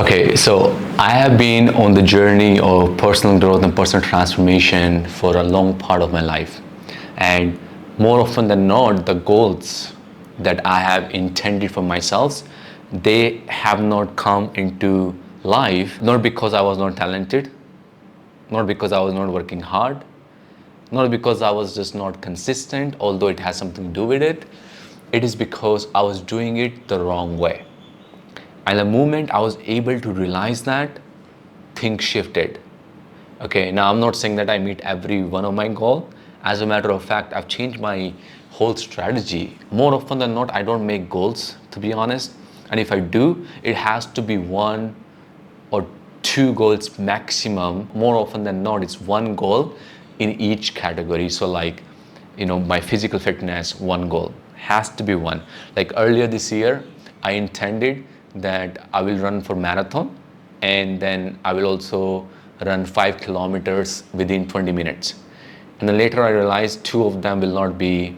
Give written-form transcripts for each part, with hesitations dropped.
Okay, so I have been on the journey of personal growth and personal transformation for a long part of my life. And more often than not, the goals that I have intended for myself, they have not come into life, not because I was not talented, not because I was not working hard, not because I was just not consistent, although it has something to do with it. It is because I was doing it the wrong way. And the moment I was able to realize that, things shifted. Okay, now I'm not saying that I meet every one of my goals. As a matter of fact, I've changed my whole strategy. More often than not, I don't make goals, to be honest. And if I do, it has to be one or two goals maximum. More often than not, it's one goal in each category. So like, my physical fitness, one goal has to be one. Like earlier this year, I intended that I will run for marathon, and then I will also run 5 kilometers within 20 minutes. And then later I realized two of them will not be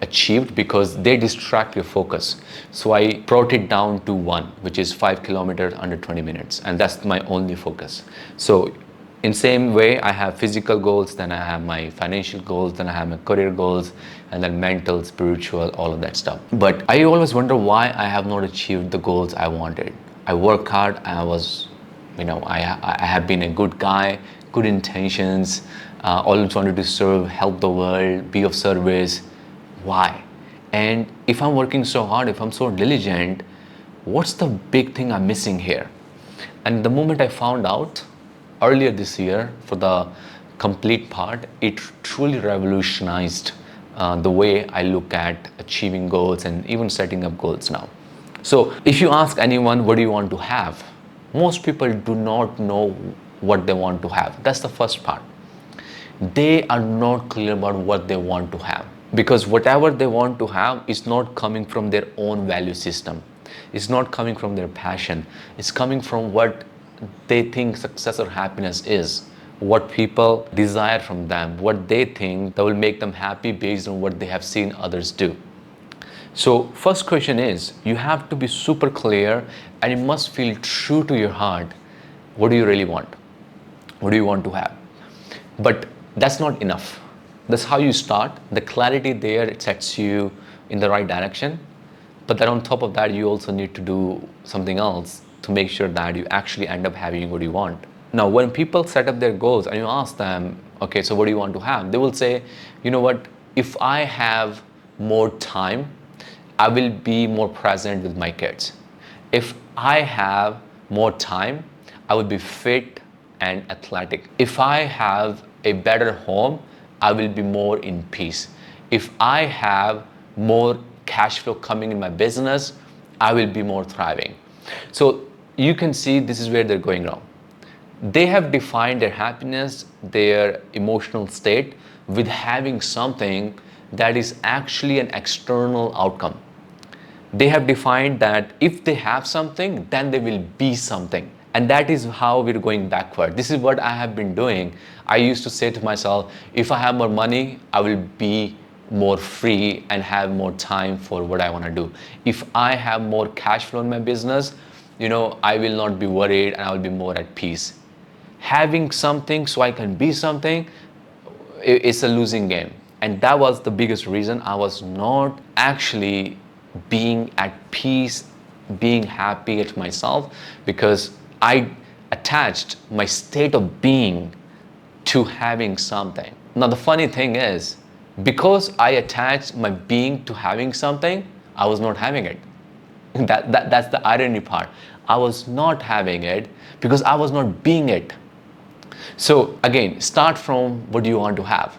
achieved because they distract your focus. So I brought it down to one, which is 5 kilometers under 20 minutes. And that's my only focus. So in same way, I have physical goals, then I have my financial goals, then I have my career goals, and then mental, spiritual, all of that stuff. But I always wonder why I have not achieved the goals I wanted. I work hard, I have been a good guy, good intentions, always wanted to serve, help the world, be of service. Why? And if I'm working so hard, if I'm so diligent, what's the big thing I'm missing here? And the moment I found out earlier this year, for the complete part, it truly revolutionized the way I look at achieving goals and even setting up goals now. So if you ask anyone, what do you want to have? Most people do not know what they want to have. That's the first part. They are not clear about what they want to have, because whatever they want to have is not coming from their own value system. It's not coming from their passion. It's coming from what they think success or happiness is, what people desire from them, what they think that will make them happy based on what they have seen others do. So first question is, you have to be super clear and it must feel true to your heart. What do you really want? What do you want to have? But that's not enough. That's how you start. The clarity there, it sets you in the right direction. But then on top of that, you also need to do something else to make sure that you actually end up having what you want. Now, when people set up their goals and you ask them, okay, so what do you want to have? They will say, you know what, if I have more time, I will be more present with my kids. If I have more time, I will be fit and athletic. If I have a better home, I will be more in peace. If I have more cash flow coming in my business, I will be more thriving. So you can see this is where they're going wrong. They have defined their happiness, their emotional state with having something that is actually an external outcome. They have defined that if they have something, then they will be something. And that is how we're going backward. This is what I have been doing. I used to say to myself, if I have more money, I will be more free and have more time for what I want to do. If I have more cash flow in my business, I will not be worried and I will be more at peace. Having something so I can be something, it's a losing game. And that was the biggest reason I was not actually being at peace, being happy at myself, because I attached my state of being to having something. Now the funny thing is, because I attached my being to having something, I was not having it. That's the irony part. I was not having it because I was not being it. So again, start from what do you want to have.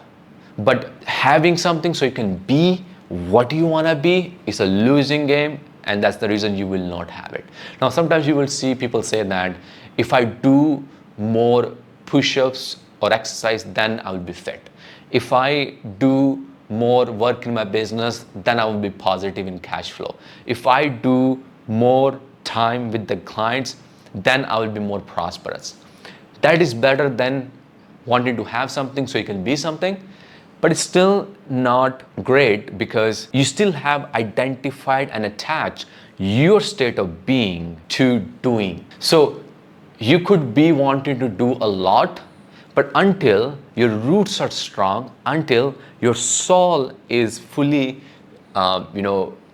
But having something so you can be what you want to be is a losing game, and that's the reason you will not have it. Now, sometimes you will see people say that if I do more push-ups or exercise, then I will be fit. If I do more work in my business, then I will be positive in cash flow. If I do more time with the clients, then I will be more prosperous. That is better than wanting to have something so you can be something. But it's still not great because you still have identified and attached your state of being to doing. So You could be wanting to do a lot, but until your roots are strong, until your soul is fully,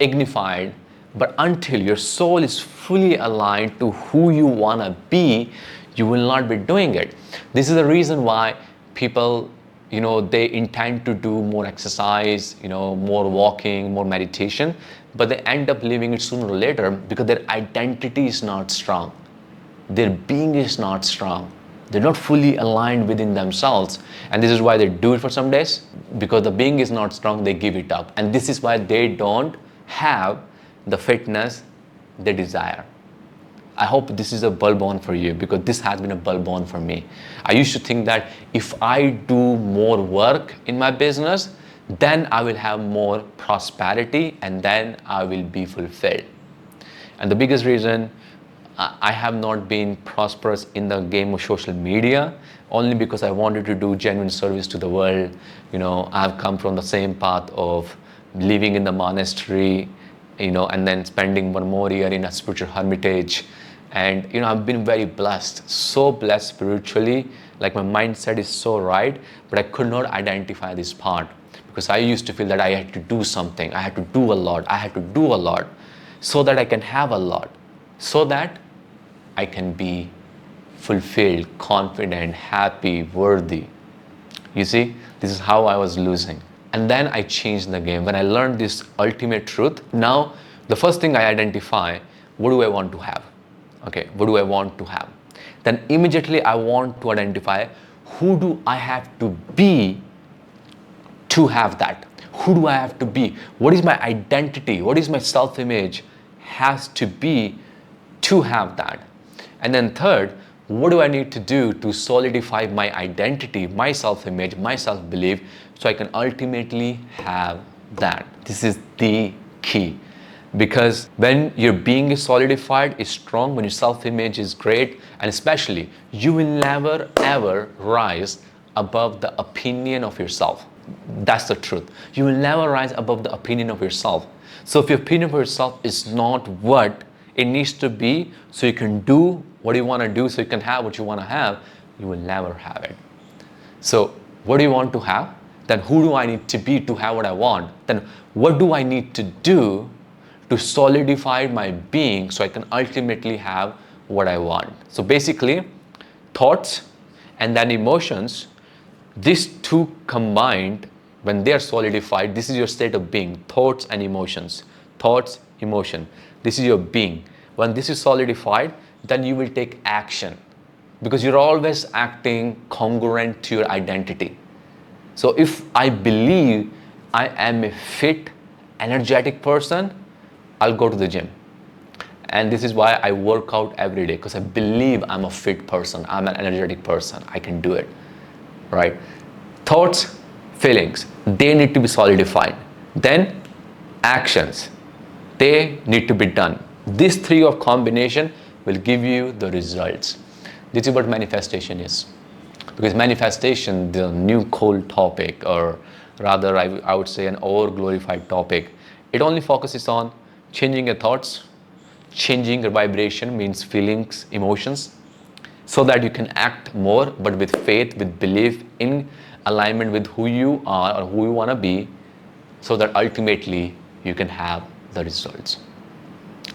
ignified, but until your soul is fully aligned to who you want to be, you will not be doing it. This is the reason why people, they intend to do more exercise, more walking, more meditation, but they end up leaving it sooner or later because their identity is not strong. Their being is not strong. They're not fully aligned within themselves. And this is why they do it for some days. Because the being is not strong, they give it up. And this is why they don't have the fitness they desire. I hope this is a bulb on for you, because this has been a bulb on for me. I used to think that if I do more work in my business, then I will have more prosperity and then I will be fulfilled. And the biggest reason I have not been prosperous in the game of social media, only because I wanted to do genuine service to the world. I've come from the same path of living in the monastery, and then spending one more year in a spiritual hermitage. And I've been very blessed, so blessed spiritually, like my mindset is so right, but I could not identify this part because I used to feel that I had to do something, I had to do a lot, so that I can have a lot, so that I can be fulfilled, confident, happy, worthy. You see, this is how I was losing. And then I changed the game. When I learned this ultimate truth, now the first thing I identify, what do I want to have? Okay, what do I want to have? Then immediately I want to identify, who do I have to be to have that? Who do I have to be? What is my identity? What is my self-image has to be to have that? And then third, what do I need to do to solidify my identity, my self-image, my self-belief, so I can ultimately have that? This is the key. Because when your being is solidified, is strong, when your self-image is great, and especially, you will never ever rise above the opinion of yourself. That's the truth. You will never rise above the opinion of yourself. So if your opinion of yourself is not what it needs to be, so you can do what you want to do, so you can have what you want to have, you will never have it. So what do you want to have? Then who do I need to be to have what I want? Then what do I need to do to solidify my being so I can ultimately have what I want? So basically, thoughts and then emotions, these two combined, when they are solidified, this is your state of being. Thoughts and emotions. Thoughts, emotion. This is your being. When this is solidified, then you will take action, because you're always acting congruent to your identity. So if I believe I am a fit, energetic person, I'll go to the gym. And this is why I work out every day, because I believe I'm a fit person, I'm an energetic person, I can do it, right? Thoughts, feelings, they need to be solidified. Then actions, they need to be done. These three of combination will give you the results. This is what manifestation is. Because manifestation, the new cold topic, or rather I would say an over-glorified topic, it only focuses on changing your thoughts, changing your vibration, means feelings, emotions, so that you can act more, but with faith, with belief, in alignment with who you are or who you want to be, so that ultimately you can have the results.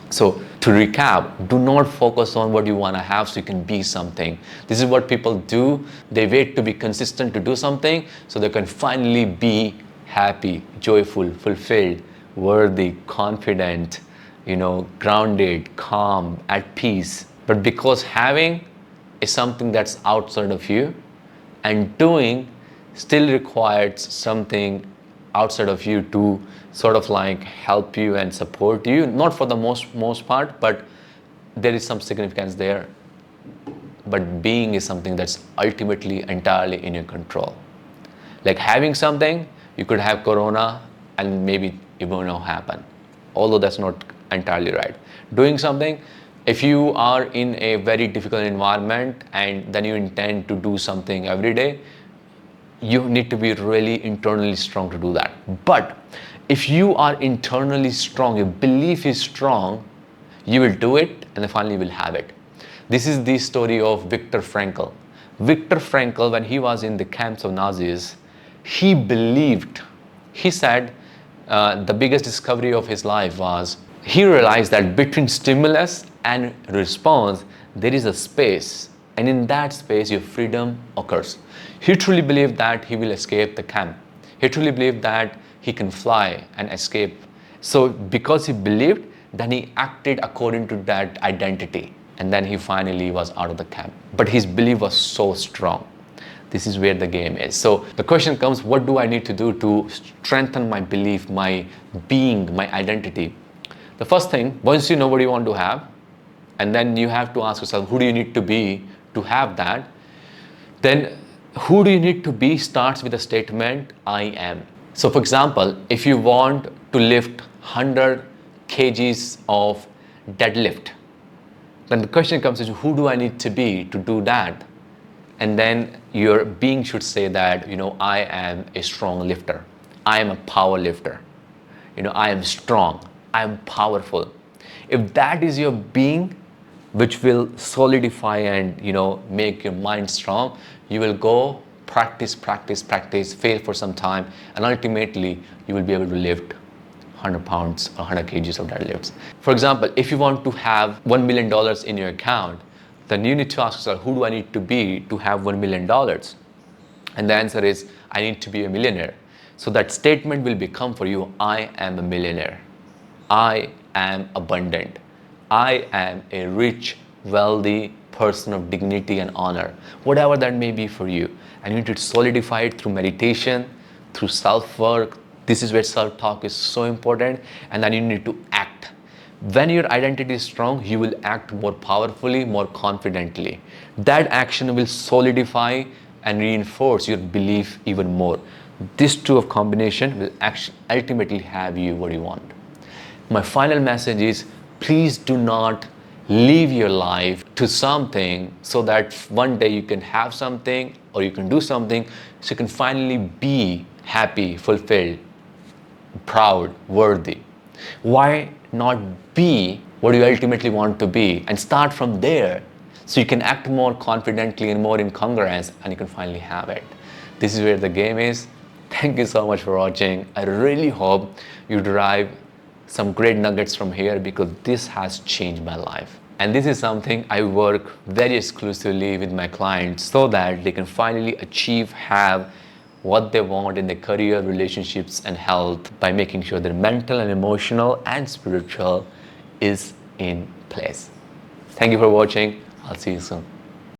So to recap, do not focus on what you want to have so you can be something. This is what people do. They wait to be consistent to do something so they can finally be happy, joyful, fulfilled, worthy, confident, grounded, calm, at peace. But because having is something that's outside of you, and doing still requires something outside of you to sort of like help you and support you, not for the most part, but there is some significance there. But being is something that's ultimately entirely in your control. Like having something, you could have corona and maybe it will not happen, although that's not entirely right. Doing something, if you are in a very difficult environment and then you intend to do something every day, you need to be really internally strong to do that. But if you are internally strong, your belief is strong, you will do it and then finally you will have it. This is the story of Viktor Frankl. Viktor Frankl, when he was in the camps of Nazis, he believed, he said, the biggest discovery of his life was he realized that between stimulus and response, there is a space, and in that space, your freedom occurs. He truly believed that he will escape the camp. He truly believed that he can fly and escape. So, because he believed, then he acted according to that identity, and then he finally was out of the camp. But his belief was so strong. This is where the game is. So the question comes, what do I need to do to strengthen my belief, my being, my identity? The first thing, once you know what you want to have, and then you have to ask yourself, who do you need to be to have that? Then who do you need to be starts with the statement, I am. So for example, if you want to lift 100 kgs of deadlift, then the question comes is, who do I need to be to do that? And then your being should say that, I am a strong lifter. I am a power lifter. I am strong. I am powerful. If that is your being, which will solidify and, make your mind strong, you will go practice, fail for some time, and ultimately you will be able to lift 100 pounds or 100 kgs of deadlifts. For example, if you want to have $1 million in your account, then you need to ask yourself, who do I need to be to have $1 million? And the answer is, I need to be a millionaire. So that statement will become for you, I am a millionaire. I am abundant. I am a rich, wealthy person of dignity and honor. Whatever that may be for you. And you need to solidify it through meditation, through self-work. This is where self-talk is so important. And then you need to act. When your identity is strong, you will act more powerfully, more confidently. That action will solidify and reinforce your belief even more. This two of combination will ultimately have you what you want. My final message is, please do not live your life to something so that one day you can have something or you can do something so you can finally be happy, fulfilled, proud, worthy. Why not be what you ultimately want to be and start from there so you can act more confidently and more in congruence and you can finally have it. This is where the game is. Thank you so much for watching. I really hope you derive some great nuggets from here because this has changed my life. And this is something I work very exclusively with my clients so that they can finally have what they want in their career, relationships, and health by making sure their mental and emotional and spiritual is in place. Thank you for watching. I'll see you soon.